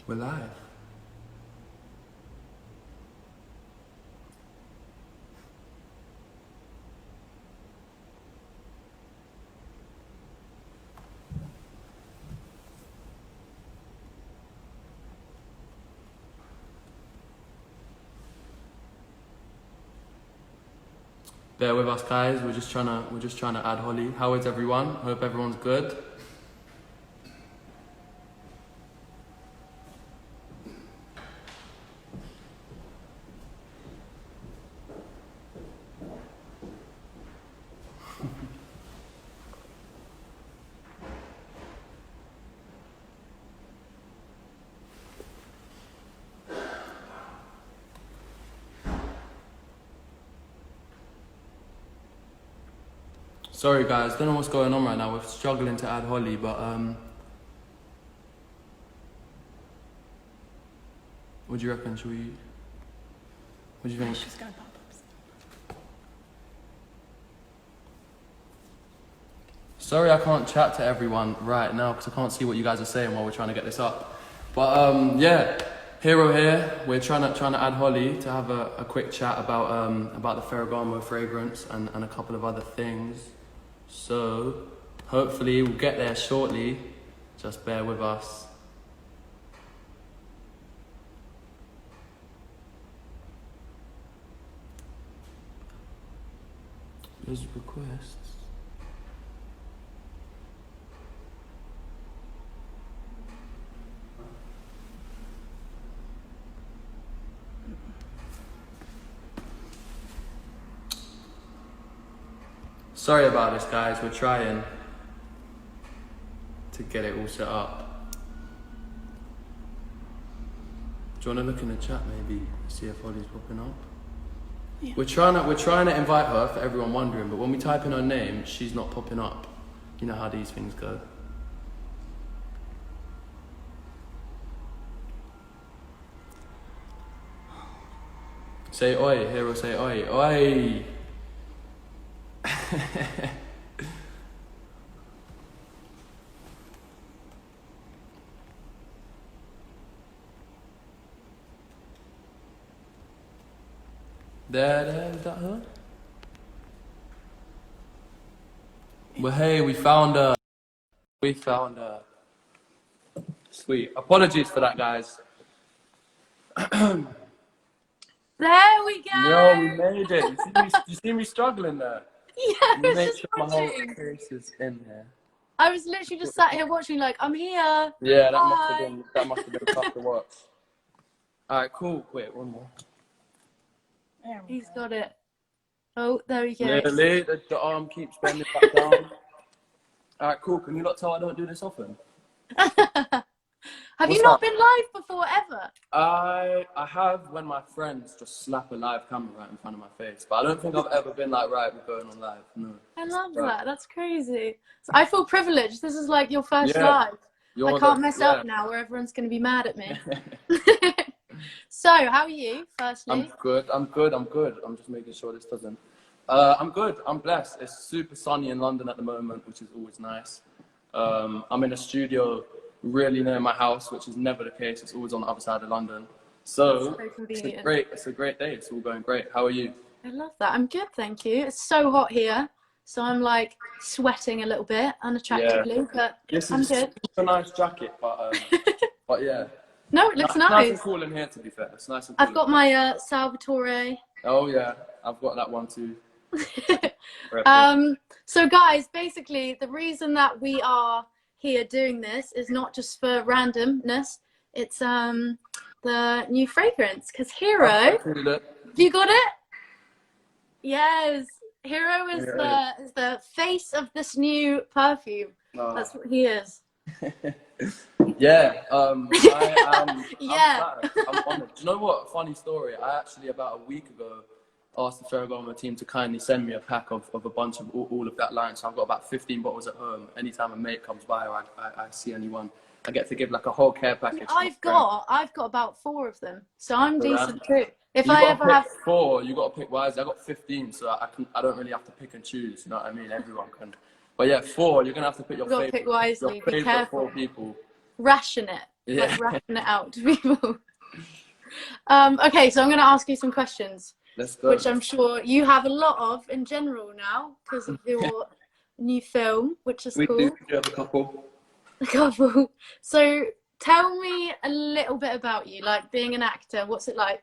We're live. Bear with us, guys. We're just trying to add Holly. How is everyone? Hope everyone's good. Sorry guys, don't know what's going on right now. We're struggling to add Holly, but what do you reckon? Should we? What do you think? She's going pop-ups. Sorry, I can't chat to everyone right now because I can't see what you guys are saying while we're trying to get this up. But yeah, Hero here. We're trying to add Holly to have a quick chat about the Ferragamo fragrance and a couple of other things. So hopefully we'll get there shortly. Just bear with us. There's requests. Sorry about this, guys. We're trying to get it all set up. Do you want to look in the chat maybe, see if Holly's popping up? Yeah. We're trying to invite her for everyone wondering, but when we type in her name, she's not popping up. You know how these things go. Say oi, Hero, say oi, oi! There, is that her? Well, hey, we found her. We found her. Sweet. Apologies for that, guys. There we go! Yo, we made it. You see me struggling there? Yeah, Let I me was make just sure my whole watching. face is in here. I was literally just sat here watching, like, I'm here. Yeah, that Hi. must have been tough to watch. Alright, cool. Wait, one more. He's got it. Oh, there we go. Nearly. The arm keeps bending back down. Alright, cool. Can you not tell I don't do this often? Have What's you not that? been live before ever? I have when my friends just slap a live camera right in front of my face, but I don't think I've ever been like, right, we're going on live. No. I love Right. that. That's crazy. So I feel privileged. This is like your first Yeah. live. You're I can't the- mess yeah. up now, where everyone's going to be mad at me. So, how are you? Firstly, I'm good. I'm just making sure this doesn't. I'm good. I'm blessed. It's super sunny in London at the moment, which is always nice. I'm in a studio really near my house, which is never the case. It's always on the other side of London. So so convenient. it's a great day. It's all going great. How are you? I love that. I'm good, thank you. It's so hot here, so I'm like sweating a little bit unattractively, but This I'm is good. a nice jacket, but yeah. No, it looks Nice and nice. cool in here, to be fair. It's nice and cool. I've got my Salvatore. Oh yeah, I've got that one too. So guys, basically the reason that we are here doing this is not just for randomness. It's the new fragrance, because Hero, Have you got it? Yes, Hero is Yeah. the face of this new perfume. Oh. That's what he is. Yeah, I'm Yeah. flattered. I'm honored. Do you know what? Funny story. I actually, about a week ago, asked the Ferragamo team to kindly send me a pack of a bunch of all of that line. So I've got about 15 bottles at home. Anytime a mate comes by or I see anyone, I get to give like a whole care package. I've got about 4 of them, so I'm decent too. If You I gotta ever pick have 4, you got to pick wisely. I got 15, so I don't really have to pick and choose. You know what I mean? Everyone can. But yeah, 4. You're gonna have to pick your You've got to favorite. pick wisely. Your Be favorite careful. 4 people. Ration it. Yeah. like rapping it out to people. Okay, so I'm going to ask you some questions, Let's go. which I'm sure you have a lot of in general now because of your new film, which is We cool. do have a couple. A couple. So tell me a little bit about you, like being an actor. What's it like?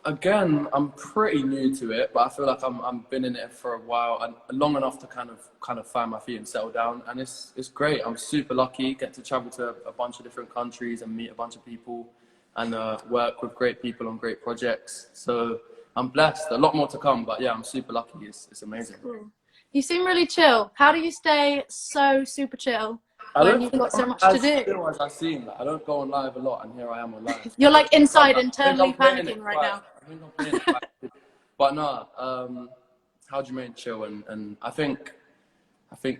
Again, I'm pretty new to it, but I feel like I'm been in it for a while and long enough to kind of find my feet and settle down. And it's great. I'm super lucky, get to travel to a bunch of different countries and meet a bunch of people, and work with great people on great projects. So I'm blessed. A lot more to come, but yeah, I'm super lucky. It's amazing. Cool. You seem really chill. How do you stay so super chill I when don't you've think got so I'm much as to do? chill as I seem. Like, I don't go on live a lot, and here I am on live. You're like inside I think internally I'm playing panicking it right quite. now. I think I'm playing it quite. But no, how do you mean chill? And I think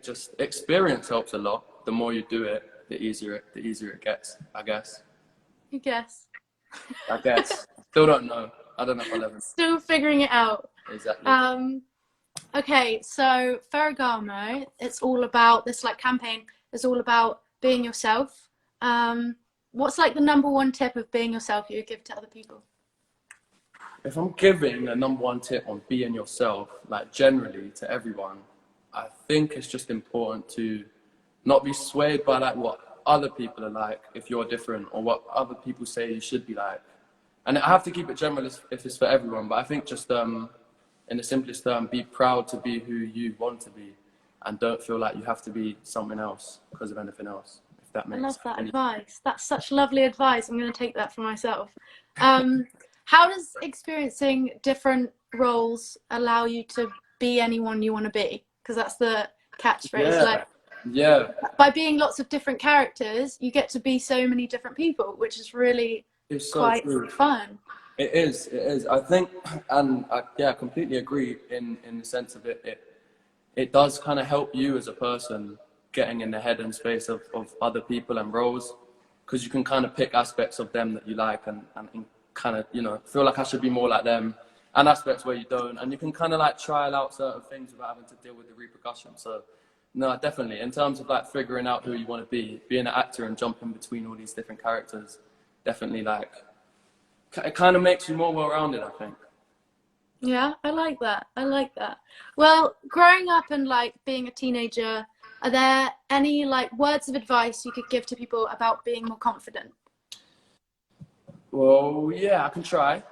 just experience helps a lot. The more you do it, the easier it gets. I guess. I guess. Still don't know. I don't know if I'll ever. Still figuring it out. Exactly. Okay, so Ferragamo, it's all about this like campaign. It's all about being yourself. What's like the #1 tip of being yourself you would give to other people? If I'm giving a #1 tip on being yourself, like generally to everyone, I think it's just important to not be swayed by like what other people are like if you're different, or what other people say you should be like. And I have to keep it general if it's for everyone, but I think just in the simplest term, be proud to be who you want to be, and don't feel like you have to be something else because of anything else. If that makes sense. I love that advice. That's such lovely advice. I'm going to take that for myself. How does experiencing different roles allow you to be anyone you want to be? Because that's the catchphrase. Yeah. By being lots of different characters, you get to be so many different people, which is really It's so quite true. fun. It is. I think, and I completely agree in the sense of it does kind of help you as a person getting in the head and space of other people and roles, because you can kind of pick aspects of them that you like and kind of, feel like I should be more like them, and aspects where you don't, and you can kind of like trial out certain things without having to deal with the repercussions. So no, definitely in terms of like figuring out who you want to be, being an actor and jumping between all these different characters, definitely like it kind of makes you more well-rounded, I think. Yeah, I like that. Well, growing up and like being a teenager, are there any like words of advice you could give to people about being more confident? Well, yeah, I can try.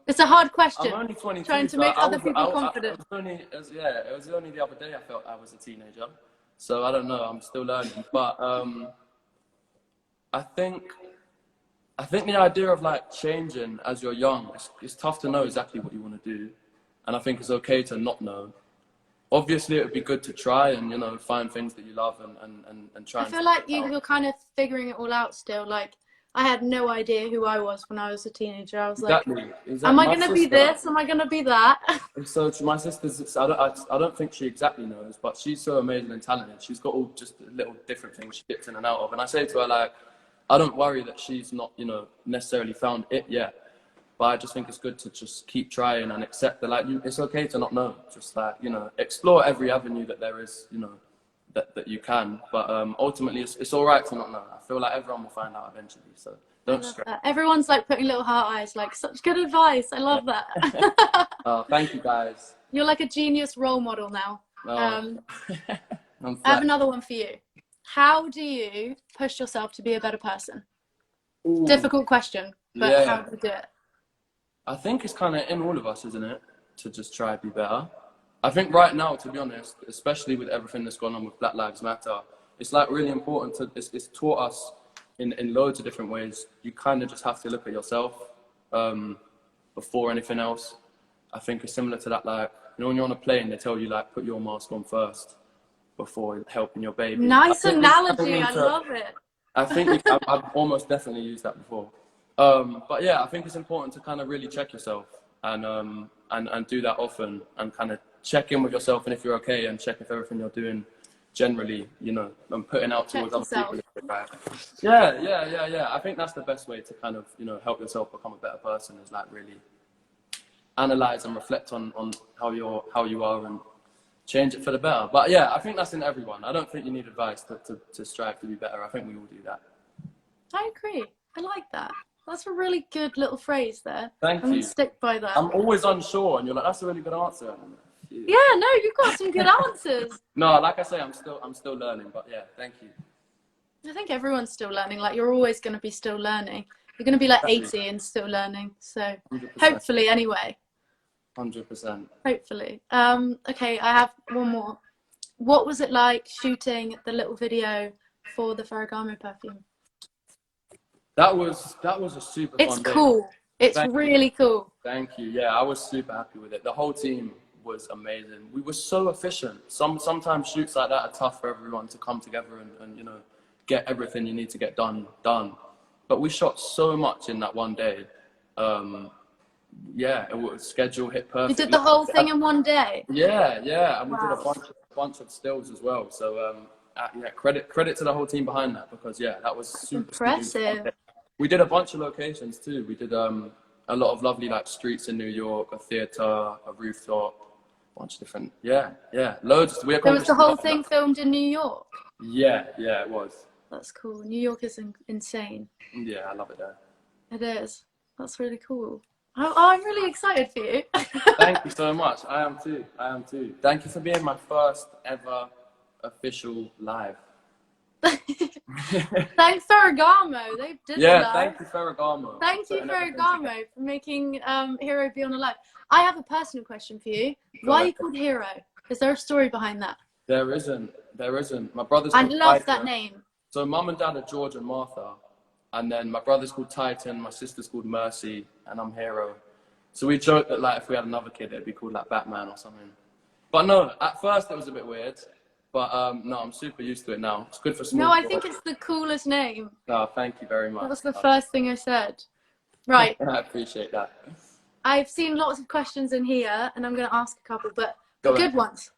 It's a hard question. I'm only 22. Trying to make other people confident. It was only the other day I felt I was a teenager. So I don't know, I'm still learning. But I think the idea of like changing as you're young, it's tough to know exactly what you want to do. And I think it's okay to not know. Obviously, it would be good to try and, find things that you love and try. I feel like you're kind of figuring it all out still. Like, I had no idea who I was when I was a teenager. I was exactly. Am I going to be this? Am I going to be that? So my sister's, I don't think she exactly knows, but she's so amazing and talented. She's got all just little different things she gets in and out of. And I say to her, like, I don't worry that she's not, necessarily found it yet. But I just think it's good to just keep trying and accept that, like, it's okay to not know. Just like, explore every avenue that there is, that you can. But ultimately, it's all right to not know. I feel like everyone will find out eventually. So don't stress. Everyone's like putting little heart eyes, like, such good advice. I love that. Thank you, guys. You're like a genius role model now. I I have another one for you. How do you push yourself to be a better person? Ooh. Difficult question, but how do you do it? I think it's kind of in all of us, isn't it? To just try to be better. I think right now, to be honest, especially with everything that's going on with Black Lives Matter, it's like really important it's taught us in loads of different ways. You kind of just have to look at yourself before anything else. I think it's similar to that, like, when you're on a plane, they tell you, like, put your mask on first before helping your baby. Nice analogy, I love it. I think I've almost definitely used that before. But yeah, I think it's important to kind of really check yourself and do that often, and kind of check in with yourself and if you're okay, and check if everything you're doing generally, and putting out towards other people. Yeah. I think that's the best way to kind of, help yourself become a better person, is like really analyze and reflect on how you are, and change it for the better. But yeah, I think that's in everyone. I don't think you need advice to strive to be better. I think we all do that. I agree. I like that. That's a really good little phrase there. Thank I'm you. gonna stick by that. I'm always unsure, and you're like, that's a really good answer. Yeah, no, you've got some good answers. No, like I say, I'm still learning. But yeah, thank you. I think everyone's still learning. Like, you're always going to be still learning. You're going to be like 80 and still learning. So 100%. hopefully, anyway. 100%. Hopefully. Okay, I have one more. What was it like shooting the little video for the Ferragamo perfume? That was a super fun day. It's cool. It's really cool. Thank you. Yeah, I was super happy with it. The whole team was amazing. We were so efficient. Sometimes shoots like that are tough for everyone to come together and you know, get everything you need to get done. But we shot so much in that one day. Yeah, it was schedule hit perfect. You did the whole thing in one day? Yeah, and we did a bunch of stills as well. So yeah, credit to the whole team behind that, because yeah, that was super impressive. We did a bunch of locations too. We did a lot of lovely like streets in New York, a theater, a rooftop, a bunch of different loads. So was the whole thing filmed in New York? Yeah, it was. That's cool. New York is insane. Yeah, I love it there. It is. That's really cool. I'm really excited for you. Thank you so much. I am too. Thank you for being my first ever official live. Thanks Ferragamo. They did that. Thank you Ferragamo. Thank you Ferragamo for making Hero be on a live. I have a personal question for you. Why are you called Hero? Is there a story behind that? There isn't. My brother's I called love Titan. that name. So mum and dad are George and Martha, and then my brother's called Titan, my sister's called Mercy, and I'm Hero. So we joke that like if we had another kid, it'd be called like Batman or something. But no, at first it was a bit weird. But no, I'm super used to it now. It's good for small. No, I think it's the coolest name. No, thank you very much. That was the first thing I said. Right. I appreciate that. I've seen lots of questions in here, and I'm going to ask a couple, but Go good ones.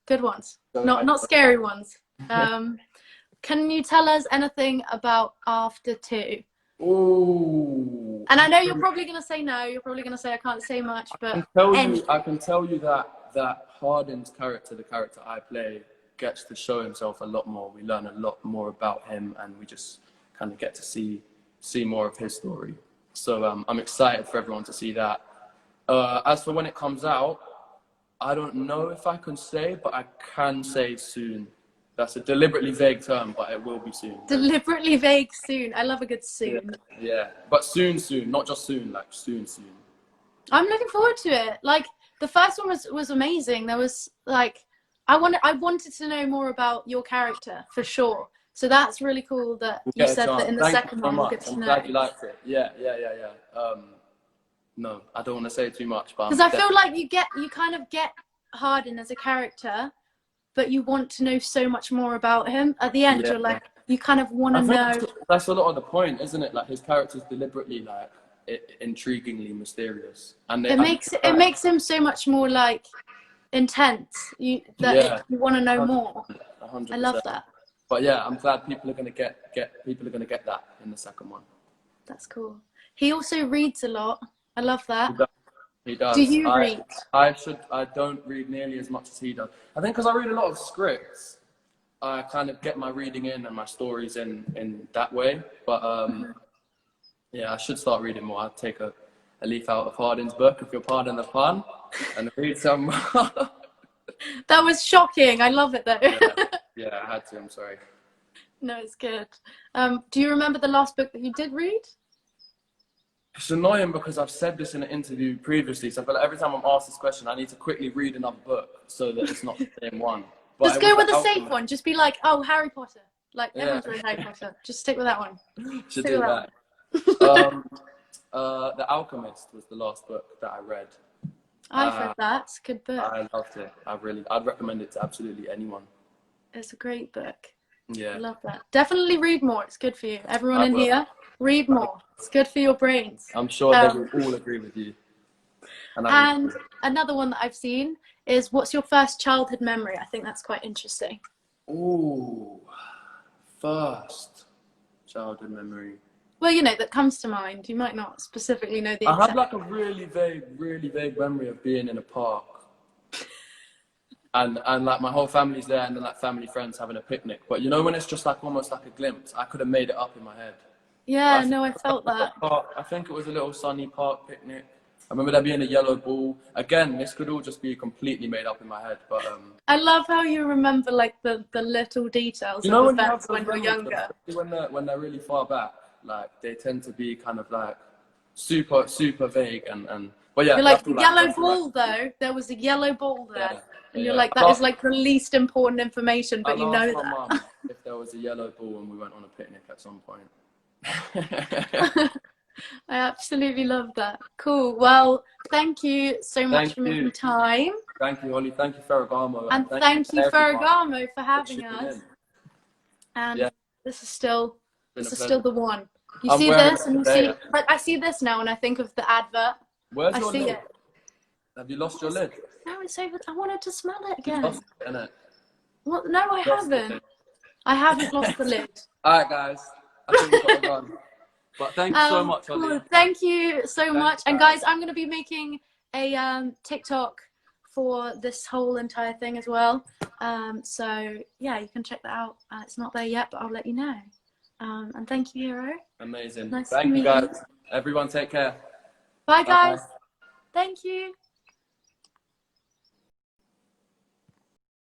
Not scary ones. Can you tell us anything about After 2? Ooh. And I know you're probably going to say no. You're probably going to say I can't say much, but I can tell you that Hardin's character, the character I play, gets to show himself a lot more. We learn a lot more about him, and we just kind of get to see more of his story. So I'm excited for everyone to see that. As for when it comes out, I don't know if I can say, but I can say soon. That's a deliberately vague term, but it will be soon. Deliberately vague soon. I love a good soon. Yeah. But soon, not just soon, like soon. I'm looking forward to it. Like, the first one was amazing. There was like, I wanted to know more about your character for sure. So that's really cool that you said that in the second one we'll get to know. I'm glad you liked it. Yeah. No, I don't want to say too much, but because I feel like you kind of get Hardin as a character, but you want to know so much more about him. At the end, you're like, you kind of want to know. That's a lot of the point, isn't it? Like, his character's deliberately like intriguingly mysterious, and it makes him so much more like intense. You want to know more. 100%. I love that. But yeah, I'm glad people are gonna get that in the second one. That's cool. He also reads a lot. I love that. He does. Do you read? I don't read nearly as much as he does. I think because I read a lot of scripts, I kind of get my reading in and my stories in that way. But yeah, I should start reading more. I'd take a leaf out of Hardin's book, if you'll pardon the pun, and read some more. That was shocking. I love it though. Yeah, I had to. I'm sorry. No, it's good. Do you remember the last book that you did read? It's annoying because I've said this in an interview previously, so I feel like every time I'm asked this question, I need to quickly read another book so that it's not the same one. But just go with the safe one. Just be like, oh, Harry Potter. Like, everyone's read Harry Potter. Just stick with that one. Should do that. The Alchemist was the last book that I read. I've read that. It's a good book. I loved it. I'd recommend it to absolutely anyone. It's a great book. Yeah. I love that. Definitely read more. It's good for you. Everyone in here, read more. It's good for your brains. I'm sure they will all agree with you. And another one that I've seen is, what's your first childhood memory? I think that's quite interesting. Ooh, first childhood memory. Well, you know, that comes to mind. You might not specifically know the exact. I have like a really vague memory of being in a park. and like my whole family's there, and then like family friends having a picnic. But you know when it's just like almost like a glimpse, I could have made it up in my head. Yeah, no, I felt that. I think it was a little sunny park picnic. I remember there being a yellow ball. Again, this could all just be completely made up in my head, but I love how you remember like the little details you know of when you have events when you're younger. when they're really far back, like they tend to be kind of like super vague and but yeah. You're like, the yellow ball though, there was a yellow ball there. Yeah, and you're like, that is like the least important information, but you know asked my that. mum if there was a yellow ball and we went on a picnic at some point. I absolutely love that. Cool. Well, thank you so much for making time. Thank you, Holly. Thank you, Ferragamo. And thank you, Ferragamo, for having us. And yeah. this is still the one. You see this and you see, like, I see this now and I think of the advert. Where's I your see lid? it. Have you lost your lid? No, it's over. I wanted to smell it again. You lost it, innit? Well, no, I haven't. I haven't lost the lid. All right, guys. I think we've got to run. But thank you so much, Holly. Cool. Thank you so much. And guys, I'm going to be making a TikTok for this whole entire thing as well. So yeah, you can check that out. It's not there yet, but I'll let you know. And thank you, Hero. Amazing. Nice thank to you, meet guys. Everyone take care. Bye, guys. Thank you.